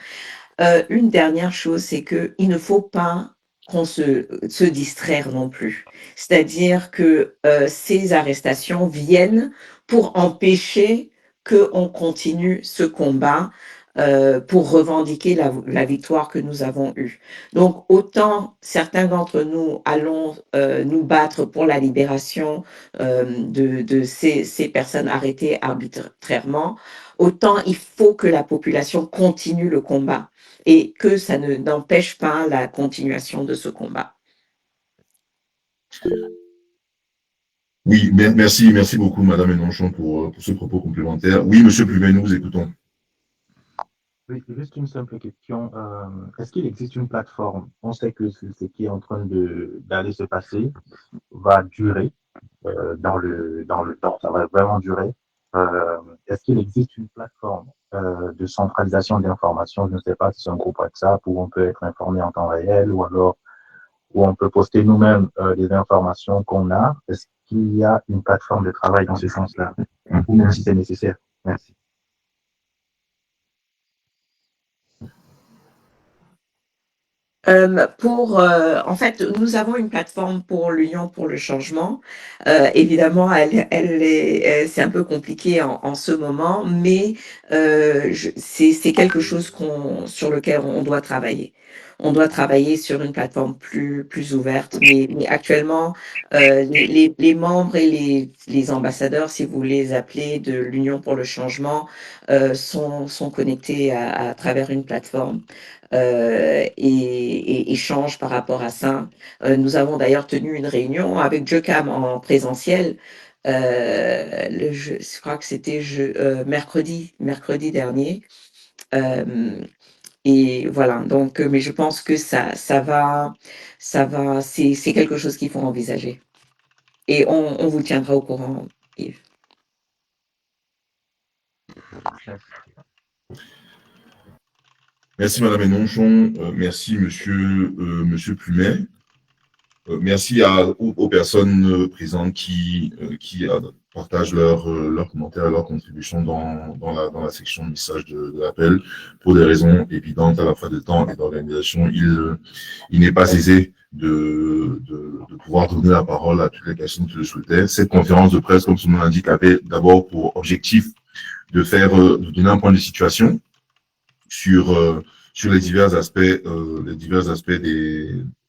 Une dernière chose, c'est qu'il ne faut pas qu'on se distraire non plus. C'est-à-dire que ces arrestations viennent pour empêcher qu'on continue ce combat pour revendiquer la victoire que nous avons eue. Donc, autant certains d'entre nous allons nous battre pour la libération de ces personnes arrêtées arbitrairement, autant il faut que la population continue le combat et que ça n'empêche pas la continuation de ce combat. Oui, merci beaucoup, Madame Enonchon, pour ce propos complémentaire. Oui, Monsieur Plumet, nous vous écoutons. Oui, juste une simple question. Est-ce qu'il existe une plateforme? On sait que ce qui est en train d'aller se passer va durer dans le temps. Ça va vraiment durer. Est-ce qu'il existe une plateforme de centralisation d'informations? Je ne sais pas si c'est un groupe WhatsApp où on peut être informé en temps réel ou alors où on peut poster nous-mêmes les informations qu'on a. Est-ce qu'il y a une plateforme de travail dans ce sens-là? Ou même si c'est nécessaire. Merci. En fait, nous avons une plateforme pour l'Union pour le changement. Évidemment, c'est un peu compliqué en ce moment, mais c'est quelque chose sur lequel on doit travailler. On doit travailler sur une plateforme plus ouverte, mais actuellement, les membres et les ambassadeurs, si vous les appelez, de l'Union pour le changement, sont connectés à travers une plateforme et échange par rapport à ça. Nous avons d'ailleurs tenu une réunion avec JOCAM en présentiel. Je crois que c'était mercredi dernier. Et voilà, donc, mais je pense que c'est quelque chose qu'il faut envisager. Et on vous tiendra au courant, Yves. Merci Madame Mélenchon, merci Monsieur Plumet. Merci aux personnes présentes qui partagent leurs commentaires, leurs contributions dans la section de message de l'appel. Pour des raisons évidentes à la fois de temps et d'organisation, il n'est pas aisé de pouvoir donner la parole à toutes les personnes qui le souhaitaient. Cette conférence de presse, comme son nom l'indique, avait d'abord pour objectif de donner un point de situation sur les divers aspects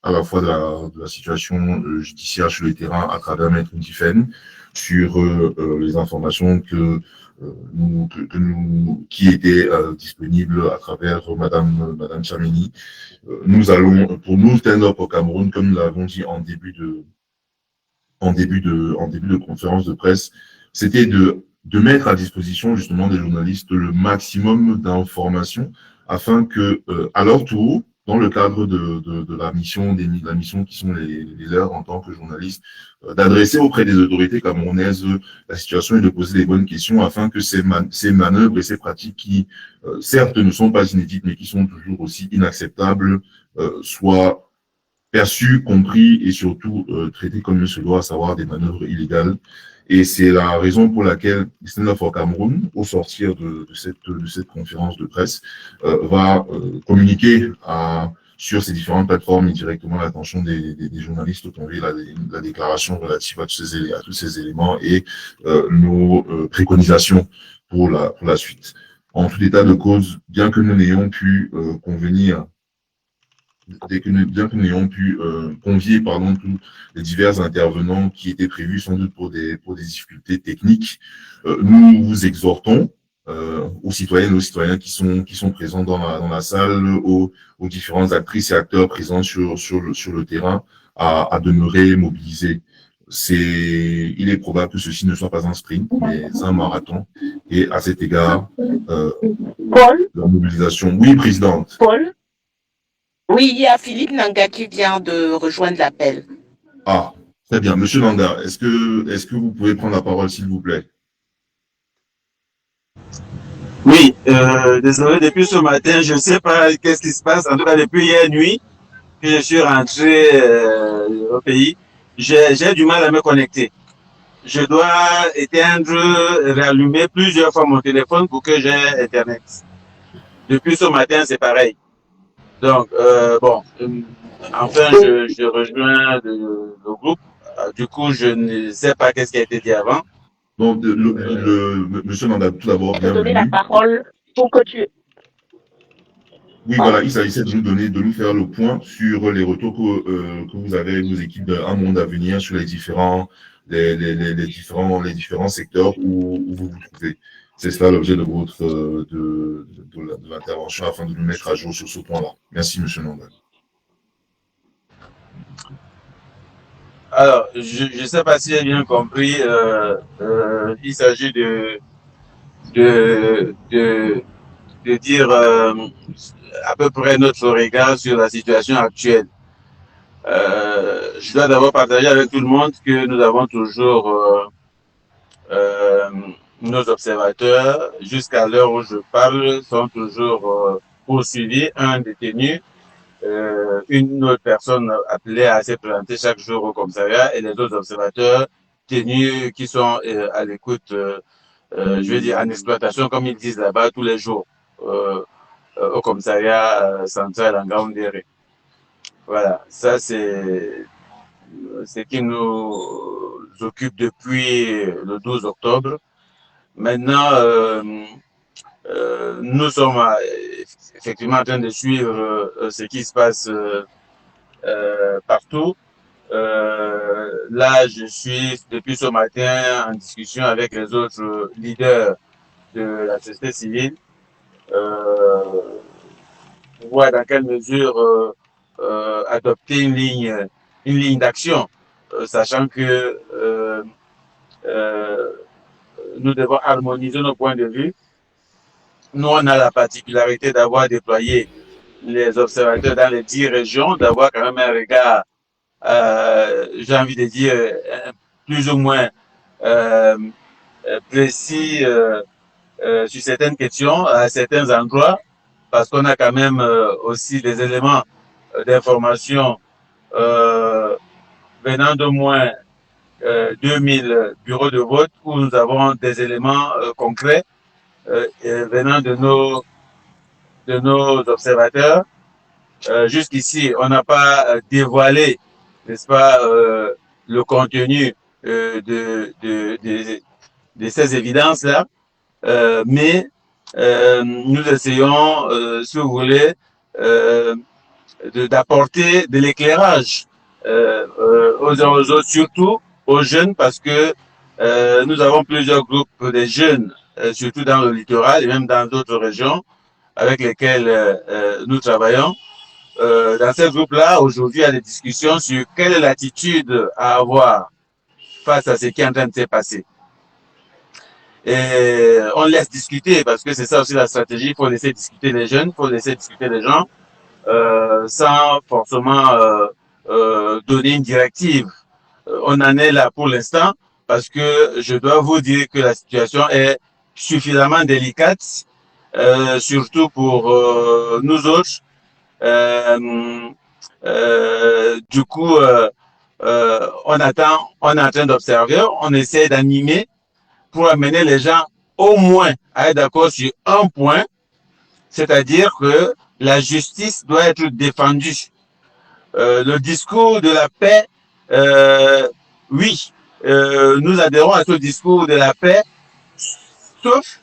à la fois de la situation judiciaire sur le terrain à travers Maître Ndifen, sur les informations qui étaient disponibles à travers Madame Chamini. Nous allons, pour nous, Stand Up au Cameroun, comme nous l'avons dit en début de conférence de presse, c'était de mettre à disposition justement des journalistes le maximum d'informations afin que, à leur tour, dans le cadre de la mission qui sont les leurs en tant que journalistes, d'adresser auprès des autorités camerounaises la situation et de poser les bonnes questions afin que ces manœuvres et ces pratiques qui, certes, ne sont pas inédites, mais qui sont toujours aussi inacceptables, soient perçues, compris et surtout traitées comme il se doit, à savoir des manœuvres illégales. Et c'est la raison pour laquelle Stand Up for Cameroun, au sortir de cette conférence de presse, va communiquer sur ces différentes plateformes directement l'attention des journalistes au tomber la déclaration relative à tous ces éléments et nos préconisations pour la suite. En tout état de cause, bien que nous n'ayons pu convenir bien que nous ayons pu convier tous les divers intervenants qui étaient prévus sans doute pour des difficultés techniques, nous vous exhortons aux citoyennes et aux citoyens qui sont présents dans la salle, aux différentes actrices et acteurs présents sur le terrain à demeurer mobilisés. Il est probable que ceci ne soit pas un sprint, mais un marathon. Et à cet égard, la mobilisation. Oui, Présidente. Paul? Oui, il y a Philippe Nanga qui vient de rejoindre l'appel. Ah, très bien. Monsieur Nanga, est-ce que vous pouvez prendre la parole, s'il vous plaît? Oui, désolé, depuis ce matin, je ne sais pas qu'est-ce qui se passe. En tout cas, depuis hier nuit que je suis rentré au pays, j'ai du mal à me connecter. Je dois éteindre, rallumer plusieurs fois mon téléphone pour que j'ai Internet. Depuis ce matin, c'est pareil. Donc, enfin, je rejoins le groupe. Du coup, je ne sais pas qu'est-ce qui a été dit avant. Donc, monsieur Nanda, tout d'abord, bienvenue. Je vais te donner la parole pour que tu... Oui, voilà, il s'agissait de nous faire le point sur les retours que vous avez avec vos équipes d'Un Monde à venir sur les différents secteurs où vous vous trouvez. C'est cela l'objet de l'intervention afin de nous mettre à jour sur ce point-là. Merci, monsieur Nanda. Alors, je ne sais pas si j'ai bien compris. Il s'agit de dire à peu près notre regard sur la situation actuelle. Je dois d'abord partager avec tout le monde que nous avons toujours nos observateurs, jusqu'à l'heure où je parle, sont toujours poursuivis, un détenu, une autre personne appelée à se présenter chaque jour au commissariat et les autres observateurs tenus qui sont à l'écoute, je vais dire en exploitation, comme ils disent là-bas, tous les jours au commissariat central en Gaoundéré. Voilà, ça c'est ce qui nous occupe depuis le 12 octobre. Maintenant, nous sommes effectivement en train de suivre ce qui se passe partout. Là, je suis depuis ce matin en discussion avec les autres leaders de la société civile pour voir dans quelle mesure adopter une ligne d'action, sachant que nous devons harmoniser nos points de vue. Nous, on a la particularité d'avoir déployé les observateurs dans les 10 régions, d'avoir quand même un regard, j'ai envie de dire, plus ou moins précis sur certaines questions, à certains endroits, parce qu'on a quand même aussi des éléments d'information venant d'au moins 2000 bureaux de vote où nous avons des éléments concrets venant de nos observateurs. Jusqu'ici, on n'a pas dévoilé, n'est-ce pas, le contenu de ces évidences-là, mais nous essayons, si vous voulez, d'apporter de l'éclairage aux autres, surtout aux jeunes, parce que nous avons plusieurs groupes de jeunes, surtout dans le littoral et même dans d'autres régions avec lesquels nous travaillons. Dans ces groupes-là, aujourd'hui, il y a des discussions sur quelle est l'attitude à avoir face à ce qui est en train de se passer. Et on laisse discuter, parce que c'est ça aussi la stratégie, il faut laisser discuter les jeunes, il faut laisser discuter les gens, sans forcément donner une directive. On en est là pour l'instant, parce que je dois vous dire que la situation est suffisamment délicate, surtout pour nous autres. Du coup, on attend, on est en train d'observer, on essaie d'animer pour amener les gens au moins à être d'accord sur un point, c'est-à-dire que la justice doit être défendue. Le discours de la paix, oui, nous adhérons à ce discours de la paix, sauf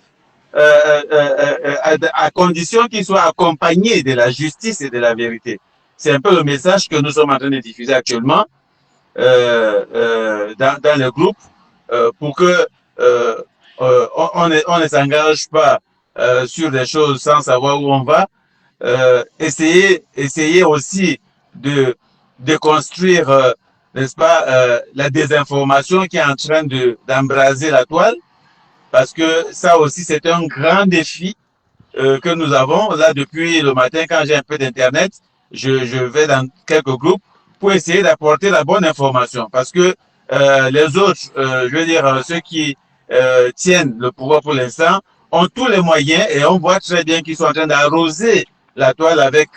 à condition qu'il soit accompagné de la justice et de la vérité. C'est un peu le message que nous sommes en train de diffuser actuellement dans le groupe pour que on ne s'engage pas sur des choses sans savoir où on va. Essayer aussi de construire, n'est-ce pas, la désinformation qui est en train d'embraser la toile, parce que ça aussi c'est un grand défi que nous avons. Là, depuis le matin, quand j'ai un peu d'internet, je vais dans quelques groupes pour essayer d'apporter la bonne information, parce que les autres, je veux dire ceux qui tiennent le pouvoir pour l'instant, ont tous les moyens et on voit très bien qu'ils sont en train d'arroser la toile avec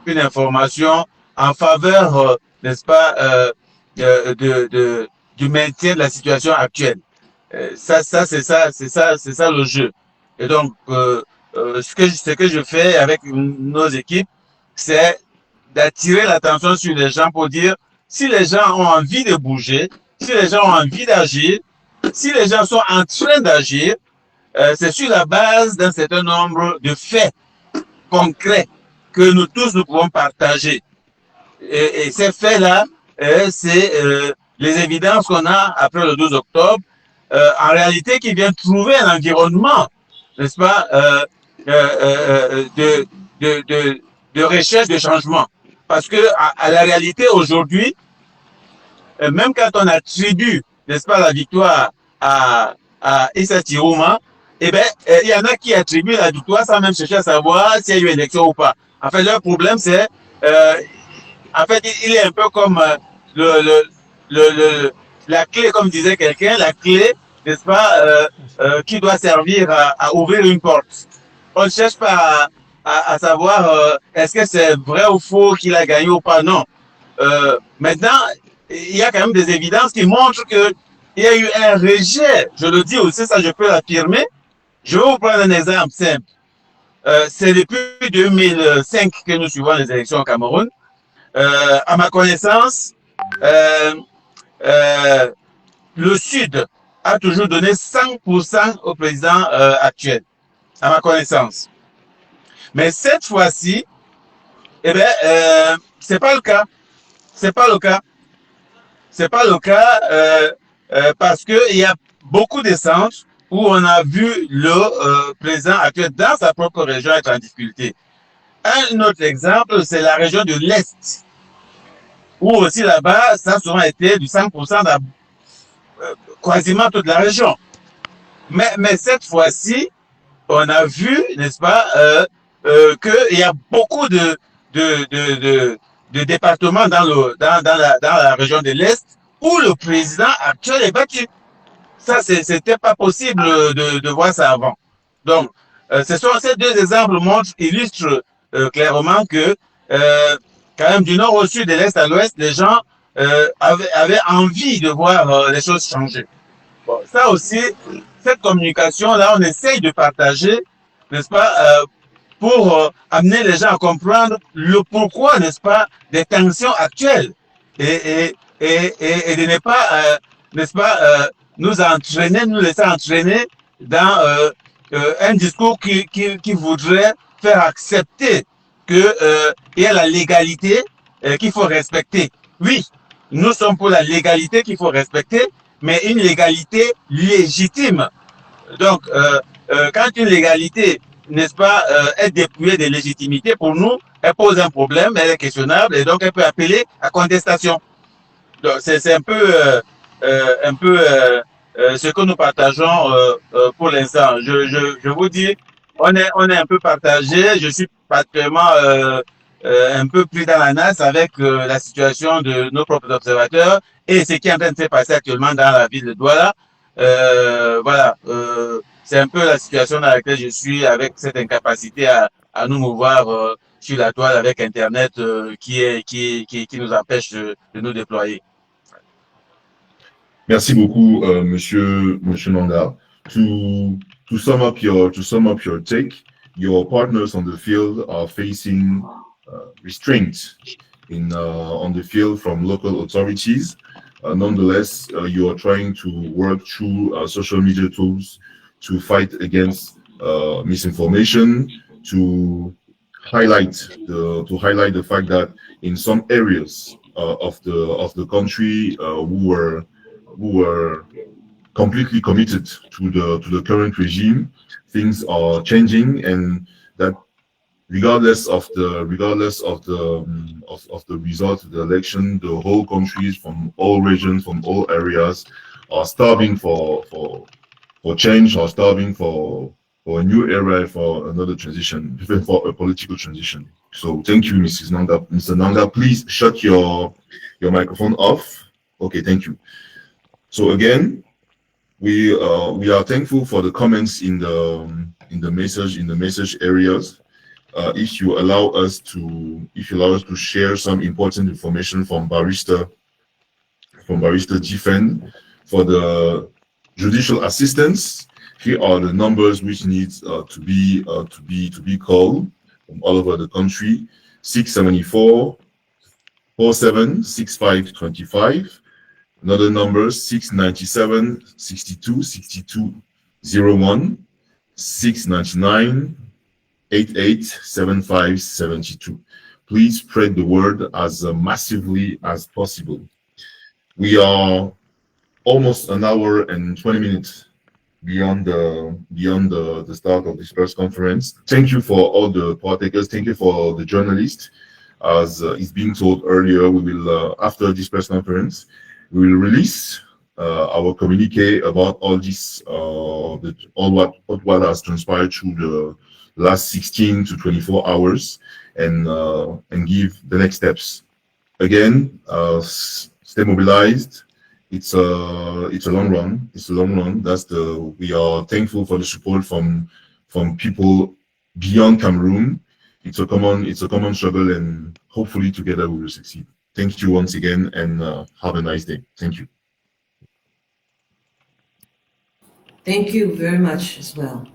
une information en faveur, n'est-ce pas, du maintien de la situation actuelle. C'est ça le jeu. Et donc, ce que je fais avec nos équipes, c'est d'attirer l'attention sur les gens pour dire si les gens ont envie de bouger, si les gens ont envie d'agir, si les gens sont en train d'agir, c'est sur la base d'un certain nombre de faits concrets que nous tous nous pouvons partager. Et ces faits-là, c'est les évidences qu'on a après le 12 octobre, en réalité qui viennent trouver un environnement, n'est-ce pas, de recherche de changement. Parce que à la réalité aujourd'hui, même quand on attribue, n'est-ce pas, la victoire à Issa Tirouma, eh ben, il y en a qui attribuent la victoire sans même chercher à savoir s'il y a eu élection ou pas. En fait, leur problème, c'est, en fait, il est un peu comme la clé, comme disait quelqu'un, la clé n'est-ce pas, qui doit servir à ouvrir une porte. On ne cherche pas à savoir est-ce que c'est vrai ou faux qu'il a gagné ou pas. Non. Maintenant, il y a quand même des évidences qui montrent qu'il y a eu un rejet. Je le dis aussi, ça je peux l'affirmer. Je vais vous prendre un exemple simple. C'est depuis 2005 que nous suivons les élections au Cameroun. À ma connaissance, le Sud a toujours donné 100% au président actuel, à ma connaissance. Mais cette fois-ci, eh bien, c'est pas le cas. C'est pas le cas. C'est pas le cas parce qu'il y a beaucoup de centres où on a vu le président actuel dans sa propre région être en difficulté. Un autre exemple, c'est la région de l'Est, où aussi là-bas, ça a souvent été du 100% dans quasiment toute la région. Mais cette fois-ci, on a vu, n'est-ce pas, qu'il y a beaucoup de départements dans la région de l'Est où le président actuel est battu. Ça, c'était pas possible de voir ça avant. Donc, ces deux exemples illustrent clairement que quand même du nord au sud, de l'est à l'ouest, les gens avaient envie de voir les choses changer. Bon, ça aussi, cette communication-là, on essaye de partager, n'est-ce pas, pour amener les gens à comprendre le pourquoi, n'est-ce pas, des tensions actuelles et de ne pas, n'est-ce pas, nous laisser entraîner dans un discours qui voudrait faire accepter qu'il y a la légalité qu'il faut respecter. Oui, nous sommes pour la légalité qu'il faut respecter, mais une légalité légitime. Donc, quand une légalité, n'est-ce pas, est dépouillée de légitimité, pour nous, elle pose un problème, elle est questionnable, et donc elle peut appeler à contestation. Donc, c'est un peu ce que nous partageons pour l'instant. Je vous dis, on est un peu partagé. Je suis particulièrement un peu pris dans la nasse avec la situation de nos propres observateurs et ce qui est en train de se passer actuellement dans la ville de Douala. Voilà, c'est un peu la situation dans laquelle je suis avec cette incapacité à nous mouvoir sur la toile avec Internet qui nous empêche de nous déployer. Merci beaucoup, Monsieur Nanga. To sum up your take, your partners on the field are facing restraint on the field from local authorities. Nonetheless, you are trying to work through social media tools to fight against misinformation, to highlight the fact that in some areas of the country who were completely committed to the current regime, things are changing, and that regardless of the result of the election, the whole countries from all regions, from all areas, are starving for change, are starving for a new era, for another transition, even for a political transition. So thank you, Mrs. Nanga. Mr. Nanga, please shut your microphone off. Okay, thank you. So again, we are thankful for the comments in the message areas. If you allow us to share some important information from Barrister GFEN for the judicial assistance, here are the numbers which needs to be called from all over the country: 674 47 65 25. Another number: 697 62 62 01, 699 88 75 72. Please spread the word as massively as possible. We are almost an hour and 20 minutes beyond the start of this press conference. Thank you for all the partakers. Thank you for the journalists. As is being told earlier, we will after this press conference, we will release our communique about all this, all what has transpired through the last 16 to 24 hours, and give the next steps. Again, stay mobilized, it's a long run. It's a long run. We are thankful for the support from people beyond Cameroon. It's a common struggle, and hopefully together we will succeed. Thank you once again, and have a nice day. Thank you. Thank you very much as well.